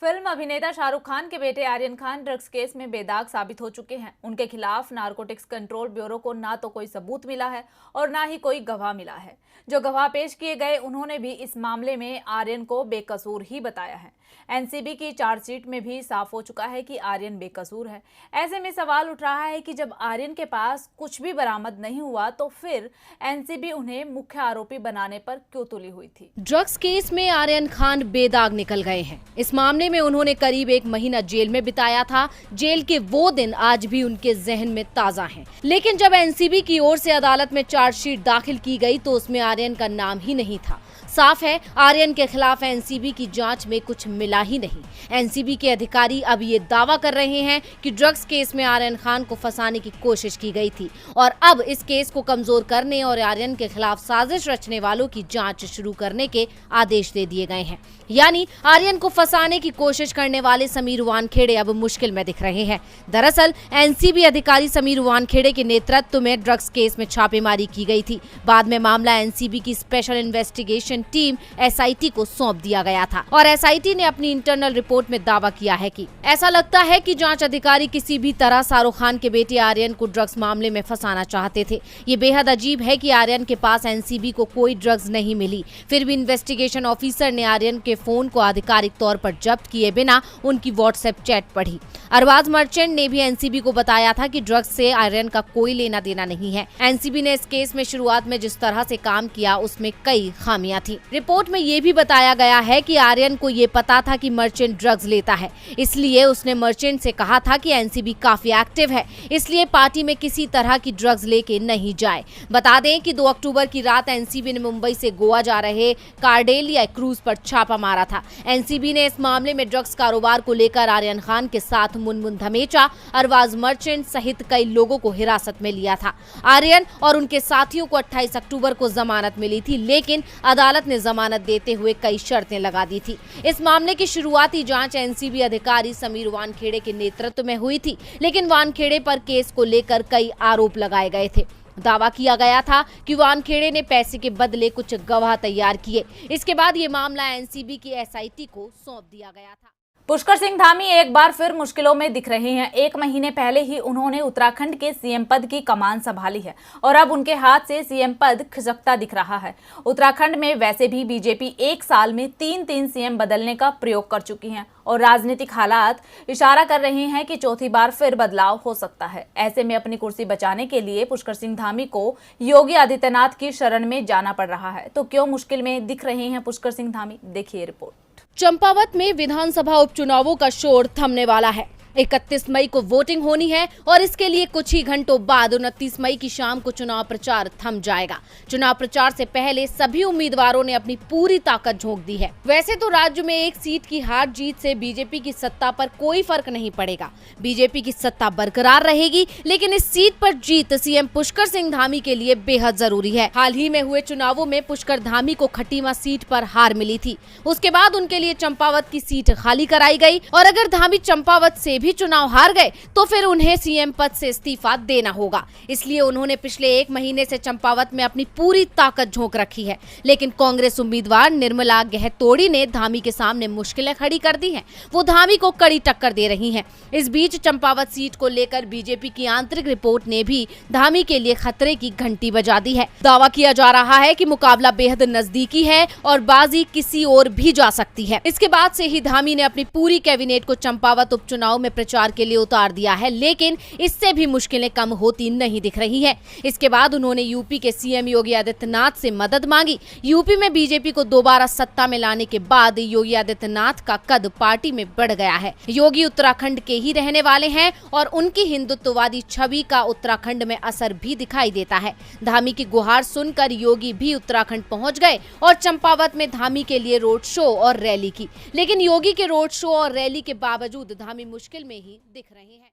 Film अभिनेता शाहरुख खान के बेटे आर्यन खान ड्रग्स केस में बेदाग साबित हो चुके हैं। उनके खिलाफ नारकोटिक्स कंट्रोल ब्यूरो को ना तो कोई सबूत मिला है और ना ही कोई गवाह मिला है। जो गवाह पेश किए गए उन्होंने भी इस मामले में आर्यन को बेकसूर ही बताया है। एनसीबी की चार्जशीट में भी साफ हो चुका है कि आर्यन बेकसूर है। ऐसे में सवाल उठ रहा है कि जब आर्यन के पास कुछ भी बरामद नहीं हुआ तो फिर एनसीबी उन्हें मुख्य आरोपी बनाने पर क्यों तुली हुई थी। ड्रग्स केस में आर्यन खान बेदाग निकल गए हैं। इस मामले में उन्होंने करीब 1 महीना जेल में बिताया था। जेल के वो दिन आज भी उनके जहन में ताजा हैं। लेकिन जब एनसीबी की ओर से अदालत में चार्जशीट दाखिल की गई तो उसमें आर्यन का नाम ही नहीं था। साफ है आर्यन के खिलाफ एनसीबी की जांच में कुछ मिला ही नहीं। एनसीबी के अधिकारी अब ये दावा कर रहे हैं कि ड्रग्स केस में आर्यन खान को फंसाने की कोशिश की गई थी और अब इस केस को कमजोर करने और आर्यन के खिलाफ साजिश रचने वालों की जांच शुरू करने के आदेश दे दिए गए हैं। यानी आर्यन को फंसाने की कोशिश करने वाले समीर वानखेड़े अब मुश्किल में दिख रहे हैं। दरअसल एनसीबी अधिकारी समीर वानखेड़े के नेतृत्व में ड्रग्स केस में छापेमारी की गई थी। बाद में मामला एनसीबी की स्पेशल इन्वेस्टिगेशन टीम एसआईटी को सौंप दिया गया था और एसआईटी ने अपनी इंटरनल रिपोर्ट में दावा किया है कि ऐसा लगता है कि जांच अधिकारी किसी भी तरह शाहरुख खान के बेटे आर्यन को ड्रग्स मामले में फंसाना चाहते थे। ये बेहद अजीब है कि आर्यन के पास एनसीबी को कोई ड्रग्स नहीं मिली, फिर भी इन्वेस्टिगेशन ऑफिसर ने आर्यन के फोन को आधिकारिक तौर पर जब्त किए बिना उनकी व्हाट्सएप चैट पढ़ी। अरबाज मर्चेंट ने भी एनसीबी को बताया था कि ड्रग्स से आर्यन का कोई लेना देना नहीं है। एनसीबी ने इस केस में शुरुआत में जिस तरह से काम किया उसमें कई खामियां थी। रिपोर्ट में ये भी बताया गया है कि आर्यन को ये पता था कि मर्चेंट ड्रग्स लेता है, इसलिए उसने मर्चेंट से कहा था कि एनसीबी काफी एक्टिव है, इसलिए पार्टी में किसी तरह की ड्रग्स लेके नहीं जाए। बता दें कि 2 अक्टूबर की रात एनसीबी ने मुंबई से गोवा जा रहे कार्डेलिया क्रूज पर छापा मारा था। एनसीबी ने इस मामले में ड्रग्स कारोबार को लेकर आर्यन खान के साथ मुनमुन धमेचा, अरबाज मर्चेंट सहित कई लोगों को हिरासत में लिया था। आर्यन और उनके साथियों को 28 अक्टूबर को जमानत मिली थी, लेकिन अदालत ने जमानत देते हुए कई शर्तें लगा दी थी। इस मामले की शुरुआती जांच एनसीबी अधिकारी समीर वानखेड़े के नेतृत्व में हुई थी, लेकिन वानखेड़े पर केस को लेकर कई आरोप लगाए गए थे। दावा किया गया था कि वानखेड़े ने पैसे के बदले कुछ गवाह तैयार किए। इसके बाद ये मामला एनसीबी की एसआईटी को सौंप दिया गया था। पुष्कर सिंह धामी एक बार फिर मुश्किलों में दिख रहे हैं। 1 महीने पहले ही उन्होंने उत्तराखंड के सीएम पद की कमान संभाली है और अब उनके हाथ से सीएम पद खिसकता दिख रहा है। उत्तराखंड में वैसे भी बीजेपी 1 साल में 3 सीएम बदलने का प्रयोग कर चुकी है और राजनीतिक हालात इशारा कर रहे हैं कि चौथी बार फिर बदलाव हो सकता है। ऐसे में अपनी कुर्सी बचाने के लिए पुष्कर सिंह धामी को योगी आदित्यनाथ की शरण में जाना पड़ रहा है। तो क्यों मुश्किल में दिख रहे हैं पुष्कर सिंह धामी, देखिए रिपोर्ट। चंपावत में विधानसभा उपचुनावों का शोर थमने वाला है। 31 मई को वोटिंग होनी है और इसके लिए कुछ ही घंटों बाद 29 मई की शाम को चुनाव प्रचार थम जाएगा। चुनाव प्रचार से पहले सभी उम्मीदवारों ने अपनी पूरी ताकत झोंक दी है। वैसे तो राज्य में 1 सीट की हार जीत से बीजेपी की सत्ता पर कोई फर्क नहीं पड़ेगा। बीजेपी की सत्ता बरकरार रहेगी, लेकिन इस सीट पर जीत सीएम पुष्कर सिंह धामी के लिए बेहद जरूरी है। हाल ही में हुए चुनावों में पुष्कर धामी को खटीमा सीट पर हार मिली थी। उसके बाद उनके लिए चंपावत की सीट खाली कराई गई और अगर धामी चंपावत से भी चुनाव हार गए तो फिर उन्हें सीएम पद से इस्तीफा देना होगा। इसलिए उन्होंने पिछले 1 महीने से चंपावत में अपनी पूरी ताकत झोंक रखी है। लेकिन कांग्रेस उम्मीदवार निर्मला गहतोड़ी ने धामी के सामने मुश्किलें खड़ी कर दी हैं। वो धामी को कड़ी टक्कर दे रही हैं। इस बीच चंपावत सीट को लेकर बीजेपी की आंतरिक रिपोर्ट ने भी धामी के लिए खतरे की घंटी बजा दी है। दावा किया जा रहा है कि मुकाबला बेहद नजदीकी है और बाजी किसी और भी जा सकती है। इसके बाद से ही धामी ने अपनी पूरी कैबिनेट को चंपावत उपचुनाव में प्रचार के लिए उतार दिया है, लेकिन इससे भी मुश्किलें कम होती नहीं दिख रही हैं। इसके बाद उन्होंने यूपी के सीएम योगी आदित्यनाथ से मदद मांगी। यूपी में बीजेपी को दोबारा सत्ता में लाने के बाद योगी आदित्यनाथ का कद पार्टी में बढ़ गया है। योगी उत्तराखंड के ही रहने वाले हैं और उनकी हिंदुत्ववादी छवि का उत्तराखंड में असर भी दिखाई देता है। धामी की गुहार सुनकर योगी भी उत्तराखंड पहुंच गए और चंपावत में धामी के लिए रोड शो और रैली की। लेकिन योगी के रोड शो और रैली के बावजूद धामी मुश्किल में ही दिख रहे हैं।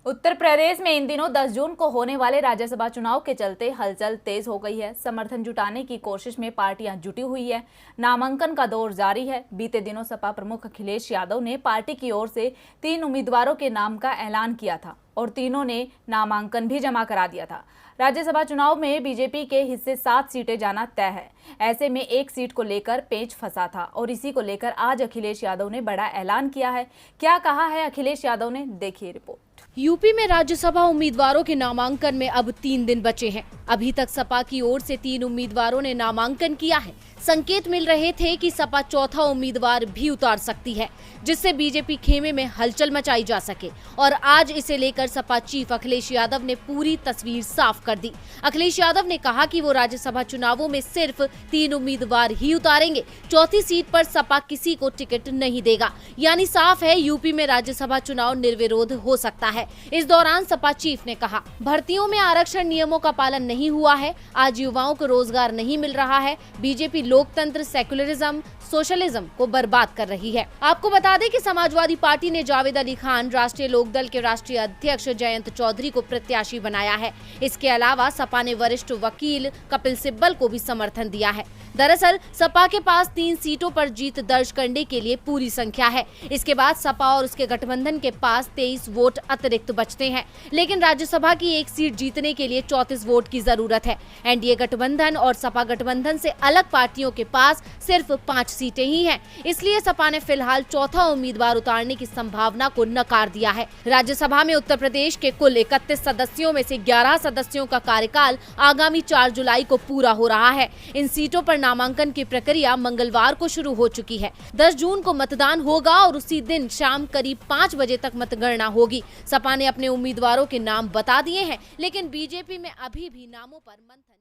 उत्तर प्रदेश में इन दिनों 10 जून को होने वाले राज्यसभा चुनाव के चलते हलचल तेज हो गई है। समर्थन जुटाने की कोशिश में पार्टियां जुटी हुई है। नामांकन का दौर जारी है। बीते दिनों सपा प्रमुख अखिलेश यादव ने पार्टी की ओर से 3 उम्मीदवारों के नाम का ऐलान किया था। और तीनों ने नामांकन भी जमा करा दिया था। राज्यसभा चुनाव में बीजेपी के हिस्से 7 सीटें जाना तय है। ऐसे में एक सीट को लेकर पेच फंसा था और इसी को लेकर आज अखिलेश यादव ने बड़ा ऐलान किया है। क्या कहा है अखिलेश यादव ने, देखिए रिपोर्ट। यूपी में राज्यसभा उम्मीदवारों के नामांकन में अब 3 दिन बचे हैं। अभी तक सपा की ओर से 3 उम्मीदवारों ने नामांकन किया है। संकेत मिल रहे थे कि सपा चौथा उम्मीदवार भी उतार सकती है, जिससे बीजेपी खेमे में हलचल मचाई जा सके। और आज इसे लेकर सपा चीफ अखिलेश यादव ने पूरी तस्वीर साफ कर दी। अखिलेश यादव ने कहा कि वो राज्यसभा चुनावों में सिर्फ 3 उम्मीदवार ही उतारेंगे। चौथी सीट पर सपा किसी को टिकट नहीं देगा। यानी साफ है, यूपी में राज्यसभा चुनाव निर्विरोध हो सकता है। इस दौरान सपा चीफ ने कहा, भर्तियों में आरक्षण नियमों का पालन नहीं हुआ है। आज युवाओं को रोजगार नहीं मिल रहा है। बीजेपी लोकतंत्र, सेक्युलरिज्म, सोशलिज्म को बर्बाद कर रही है। आपको बता दें कि समाजवादी पार्टी ने जावेद अली खान, राष्ट्रीय लोकदल के राष्ट्रीय अध्यक्ष जयंत चौधरी को प्रत्याशी बनाया है। इसके अलावा सपा ने वरिष्ठ वकील कपिल सिब्बल को भी समर्थन दिया है। दरअसल सपा के पास 3 सीटों पर जीत दर्ज करने के लिए पूरी संख्या है। इसके बाद सपा और उसके गठबंधन के पास 23 वोट अतिरिक्त बचते हैं। लेकिन राज्यसभा की एक सीट जीतने के लिए 34 वोट की जरूरत है। एनडीए गठबंधन और सपा गठबंधन से अलग पार्टियों के पास सिर्फ 5 सीटें ही हैं। इसलिए सपा ने फिलहाल चौथा उम्मीदवार उतारने की संभावना को नकार दिया है। राज्यसभा में उत्तर प्रदेश के कुल 31 सदस्यों में से 11 सदस्यों का कार्यकाल आगामी 4 जुलाई को पूरा हो रहा है। इन सीटों पर नामांकन की प्रक्रिया मंगलवार को शुरू हो चुकी है। 10 जून को मतदान होगा और उसी दिन शाम करीब 5 बजे तक मतगणना होगी। सपा ने अपने उम्मीदवारों के नाम बता दिए हैं, लेकिन बीजेपी में अभी भी नामों पर मंथन